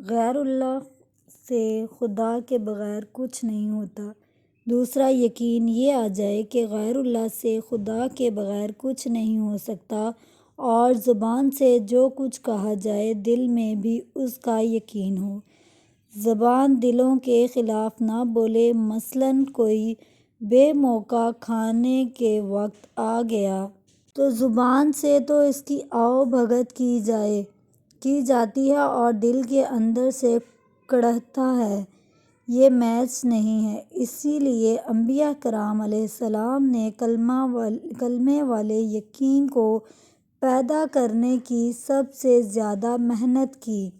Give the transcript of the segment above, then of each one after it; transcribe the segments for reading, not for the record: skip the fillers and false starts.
غیر اللہ سے خدا کے بغیر کچھ نہیں ہوتا۔ دوسرا، یقین یہ آ جائے کہ غیر اللہ سے خدا کے بغیر کچھ نہیں ہو سکتا، اور زبان سے جو کچھ کہا جائے دل میں بھی اس کا یقین ہو۔ زبان دلوں کے خلاف نہ بولے۔ مثلاً کوئی بے موقع کھانے کے وقت آ گیا تو زبان سے تو اس کی آؤ بھگت کی جاتی ہے اور دل کے اندر سے کڑھتا ہے، یہ میچ نہیں ہے۔ اسی لیے انبیاء کرام علیہ السلام نے کلمے والے یقین کو پیدا کرنے کی سب سے زیادہ محنت کی۔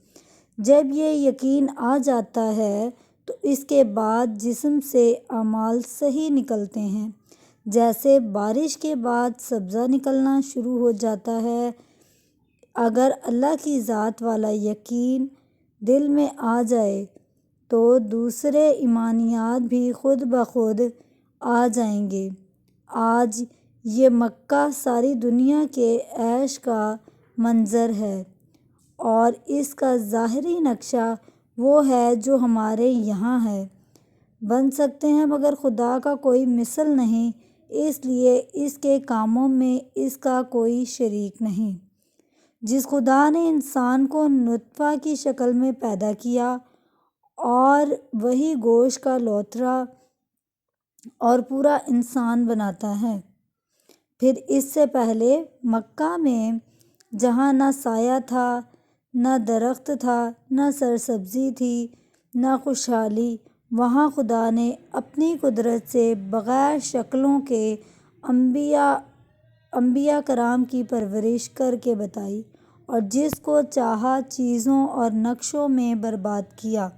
جب یہ یقین آ جاتا ہے تو اس کے بعد جسم سے اعمال صحیح نکلتے ہیں۔ جیسے بارش کے بعد سبزہ نکلنا شروع ہو جاتا ہے۔ اگر اللہ کی ذات والا یقین دل میں آ جائے تو دوسرے ایمانیات بھی خود بخود آ جائیں گے۔ آج یہ مکہ ساری دنیا کے عیش کا منظر ہے، اور اس کا ظاہری نقشہ وہ ہے جو ہمارے یہاں ہے۔ بن سکتے ہیں مگر خدا کا کوئی مثل نہیں، اس لیے اس کے کاموں میں اس کا کوئی شریک نہیں۔ جس خدا نے انسان کو نطفہ کی شکل میں پیدا کیا اور وہی گوشت کا لوتھڑا اور پورا انسان بناتا ہے۔ پھر اس سے پہلے مکہ میں جہاں نہ سایہ تھا، نہ درخت تھا، نہ سرسبزی تھی، نہ خوشحالی، وہاں خدا نے اپنی قدرت سے بغیر شکلوں کے انبیاء کرام کی پرورش کر کے بتائی، اور جس کو چاہا چیزوں اور نقشوں میں برباد کیا۔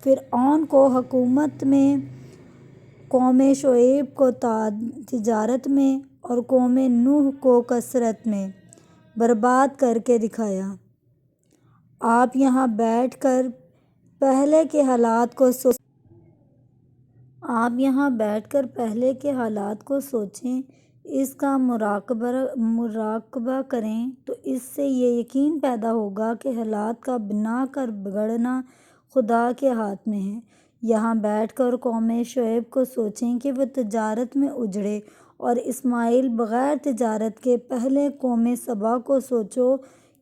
فرعون کو حکومت میں، قوم شعیب کو تجارت میں اور قوم نوح کو کثرت میں برباد کر کے دکھایا۔ آپ یہاں بیٹھ کر پہلے کے حالات کو سوچیں، اس کا مراقبہ کریں تو اس سے یہ یقین پیدا ہوگا کہ حالات کا بنا کر بگڑنا خدا کے ہاتھ میں ہے۔ یہاں بیٹھ کر قوم شعیب کو سوچیں کہ وہ تجارت میں اجڑے، اور اسماعیل بغیر تجارت کے پہلے قوم سبا کو سوچو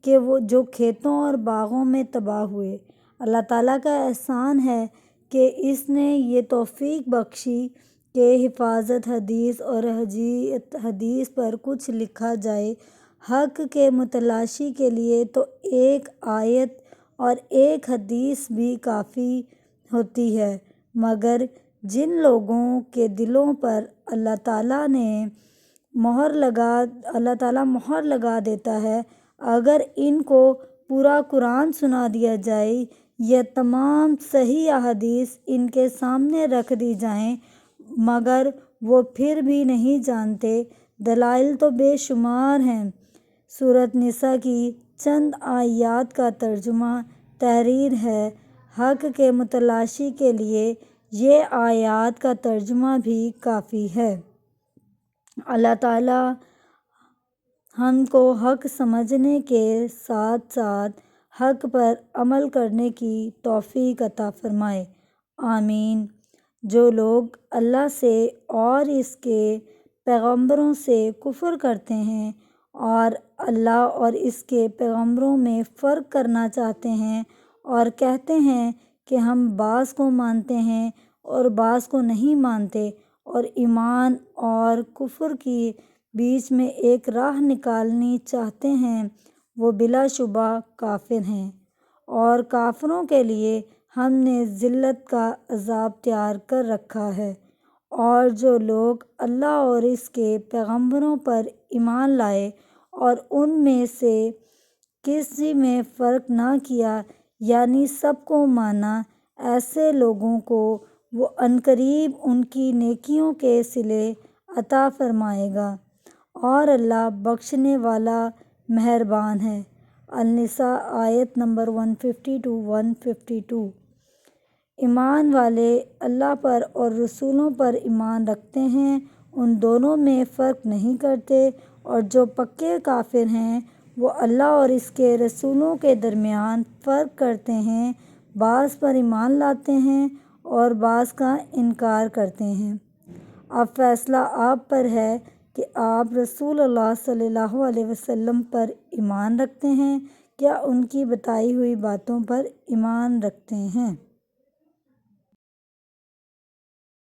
کہ وہ جو کھیتوں اور باغوں میں تباہ ہوئے۔ اللہ تعالیٰ کا احسان ہے کہ اس نے یہ توفیق بخشی کہ حفاظت حدیث اور حدیث پر کچھ لکھا جائے۔ حق کے متلاشی کے لیے تو ایک آیت اور ایک حدیث بھی کافی ہوتی ہے، مگر جن لوگوں کے دلوں پر اللہ تعالیٰ مہر لگا دیتا ہے، اگر ان کو پورا قرآن سنا دیا جائے یا تمام صحیح احادیث ان کے سامنے رکھ دی جائیں، مگر وہ پھر بھی نہیں جانتے۔ دلائل تو بے شمار ہیں۔ سورۃ نساء کی چند آیات کا ترجمہ تحریر ہے۔ حق کے متلاشی کے لیے یہ آیات کا ترجمہ بھی کافی ہے۔ اللہ تعالیٰ ہم کو حق سمجھنے کے ساتھ ساتھ حق پر عمل کرنے کی توفیق عطا فرمائے، آمین۔ جو لوگ اللہ سے اور اس کے پیغمبروں سے کفر کرتے ہیں اور اللہ اور اس کے پیغمبروں میں فرق کرنا چاہتے ہیں اور کہتے ہیں کہ ہم بعض کو مانتے ہیں اور بعض کو نہیں مانتے، اور ایمان اور کفر کے بیچ میں ایک راہ نکالنی چاہتے ہیں، وہ بلا شبہ کافر ہیں، اور کافروں کے لیے ہم نے ذلت کا عذاب تیار کر رکھا ہے۔ اور جو لوگ اللہ اور اس کے پیغمبروں پر ایمان لائے اور ان میں سے کسی میں فرق نہ کیا، یعنی سب کو مانا، ایسے لوگوں کو وہ عنقریب ان کی نیکیوں کے صلے عطا فرمائے گا، اور اللہ بخشنے والا مہربان ہے۔ النساء آیت نمبر 150-152۔ ایمان والے اللہ پر اور رسولوں پر ایمان رکھتے ہیں، ان دونوں میں فرق نہیں کرتے، اور جو پکے کافر ہیں وہ اللہ اور اس کے رسولوں کے درمیان فرق کرتے ہیں، بعض پر ایمان لاتے ہیں اور بعض کا انکار کرتے ہیں۔ اب فیصلہ آپ پر ہے کہ آپ رسول اللہ صلی اللہ علیہ وسلم پر ایمان رکھتے ہیں یا ان کی بتائی ہوئی باتوں پر ایمان رکھتے ہیں۔